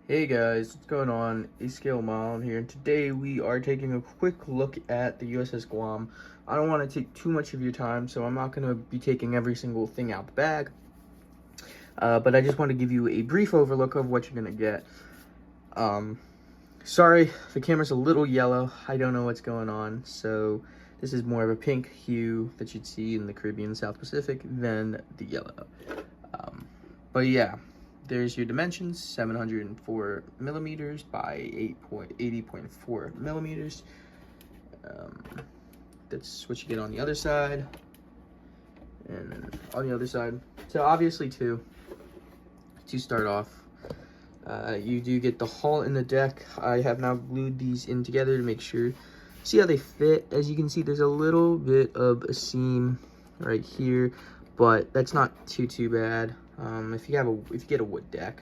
Hey guys, what's going on? A-Scale Mom here, and today we are taking a quick look at the USS Guam. I don't want to take too much of your time, so I'm not going to be taking every single thing out the bag. But I just want to give you a brief overlook of what you're going to get. Sorry, the camera's a little yellow. I don't know what's going on, so this is more of a pink hue that you'd see in the Caribbean and South Pacific than the yellow. But yeah. There's your dimensions, 704 millimeters by 80.4 millimeters. That's what you get on the other side. And then on the other side, so obviously to start off, you do get the hull and the deck. I have now glued these in together to make sure. See how they fit? As you can see, there's a little bit of a seam right here, but that's not too bad. If you get a wood deck,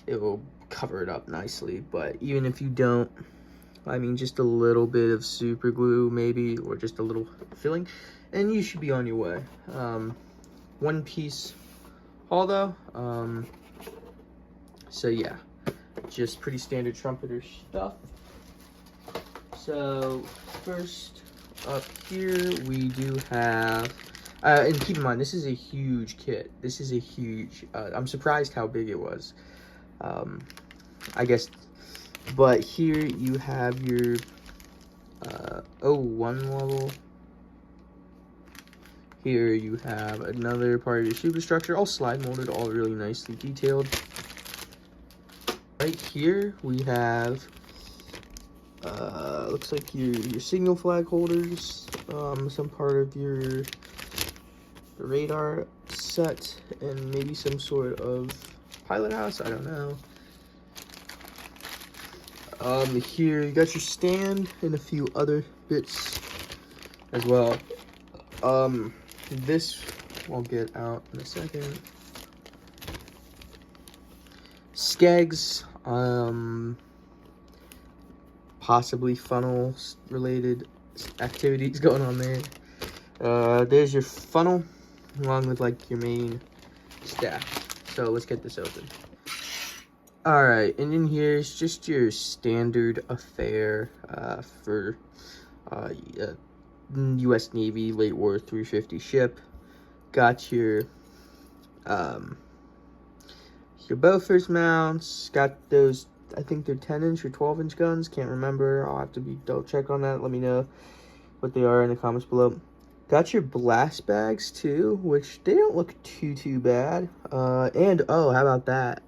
it will cover it up nicely. But even if you don't, I mean, just a little bit of super glue maybe, or just a little filling, and you should be on your way. One piece haul though. So yeah, just pretty standard trumpeter stuff. So first up here we do have. And keep in mind, this is a huge kit. This is a huge, I'm surprised how big it was. I guess, but here you have your O1 level. Here you have another part of your superstructure, all slide molded, all really nicely detailed. Right here we have, looks like your signal flag holders, some part of your radar set, and maybe some sort of pilot house, I don't know. Here you got your stand and a few other bits as well. This I'll get out in a second. Skegs, possibly funnel related activities going on there. There's your funnel along with like your main staff. So let's get this open. All right, and in here is just your standard affair for U.S. Navy late war 350 ship. Got your Bofors mounts. Got those, I think they're 10-inch or 12-inch guns. Can't remember. I'll have to double check on that. Let me know what they are in the comments below. Got your blast bags too, which they don't look too bad. And oh, how about that?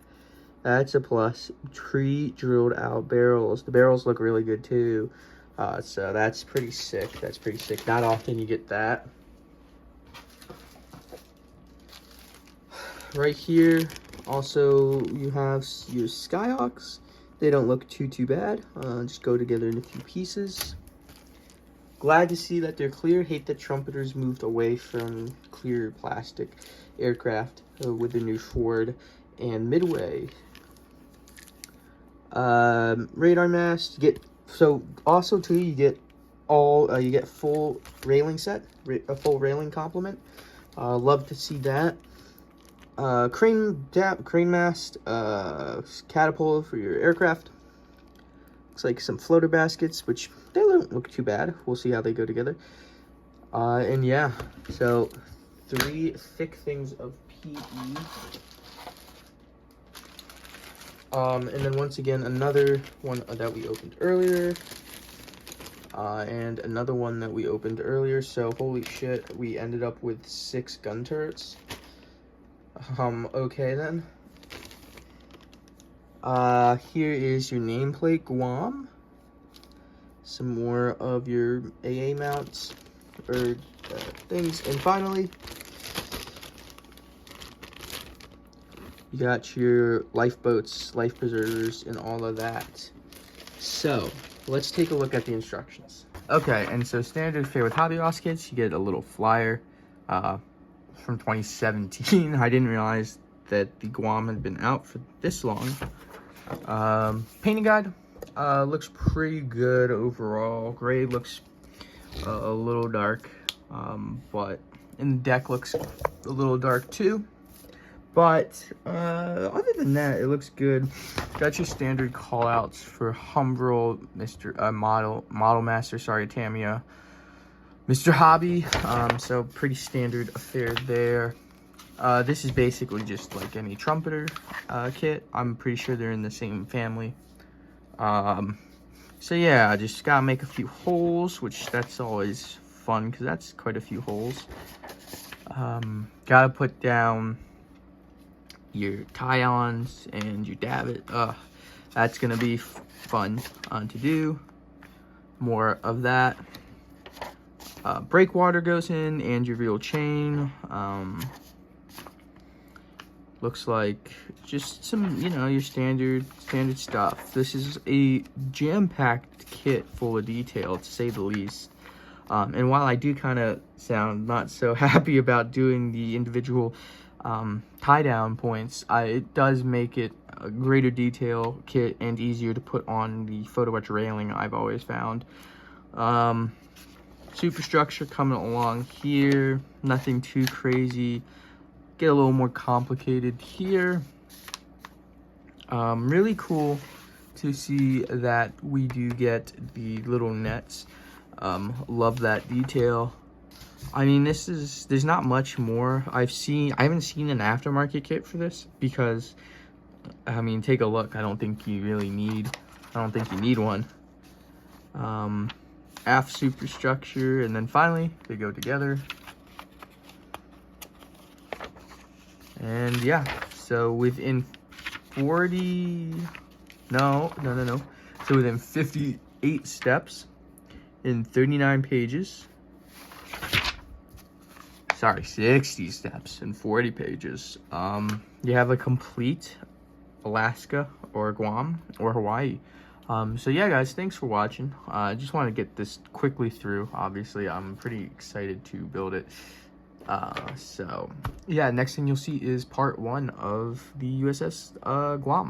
That's a plus. Tree drilled out barrels. The barrels look really good too. So that's pretty sick. That's pretty sick. Not often you get that. Right here, also you have your Skyhawks. They don't look too bad. Just go together in a few pieces. Glad to see that they're clear. Hate that trumpeters moved away from clear plastic aircraft with the new Ford and Midway. Radar mast. You get, so also too, you get all you get full railing set, a full railing complement. Love to see that. Crane mast, catapult for your aircraft. Looks like some floater baskets, which they don't look too bad. We'll see how they go together. And yeah, so 3 thick things of PE. And then once again, another one that we opened earlier. And another one that we opened earlier. So holy shit, we ended up with 6 gun turrets. Okay then. Here is your nameplate, Guam. Some more of your AA mounts, or things. And finally, you got your lifeboats, life preservers, and all of that. So, let's take a look at the instructions. Okay, and so standard fare with Hobby Boss kits, you get a little flyer from 2017. I didn't realize that the Guam had been out for this long. Painting guide looks pretty good overall. Gray looks a little dark, but and the deck looks a little dark too. But other than that, it looks good. Got your standard callouts for Humbrol, Model Master, sorry, Tamiya, Mr. Hobby. So pretty standard affair there. This is basically just like any trumpeter kit. I'm pretty sure they're in the same family. So yeah, I just gotta make a few holes, which that's always fun because that's quite a few holes. Gotta put down your tie-ons and your davit. That's gonna be fun to do. More of that. Breakwater goes in and your reel chain. Looks like just some, you know, your standard stuff. This is a jam-packed kit full of detail, to say the least. And while I do kind of sound not so happy about doing the individual tie-down points, it does make it a greater detail kit and easier to put on the photo etch railing, I've always found. Superstructure coming along here, nothing too crazy. Get a little more complicated here. Really cool to see that we do get the little nets. Love that detail. I mean, there's not much more I haven't seen an aftermarket kit for this, because I mean, take a look. I don't think you need one. Aft superstructure, and then finally they go together. And yeah, so within 58 steps in 39 pages, sorry, 60 steps in 40 pages, you have a complete Alaska or Guam or Hawaii. So yeah, guys, thanks for watching. I just want to get this quickly through. Obviously, I'm pretty excited to build it. So yeah, next thing you'll see is part 1 of the USS Guam.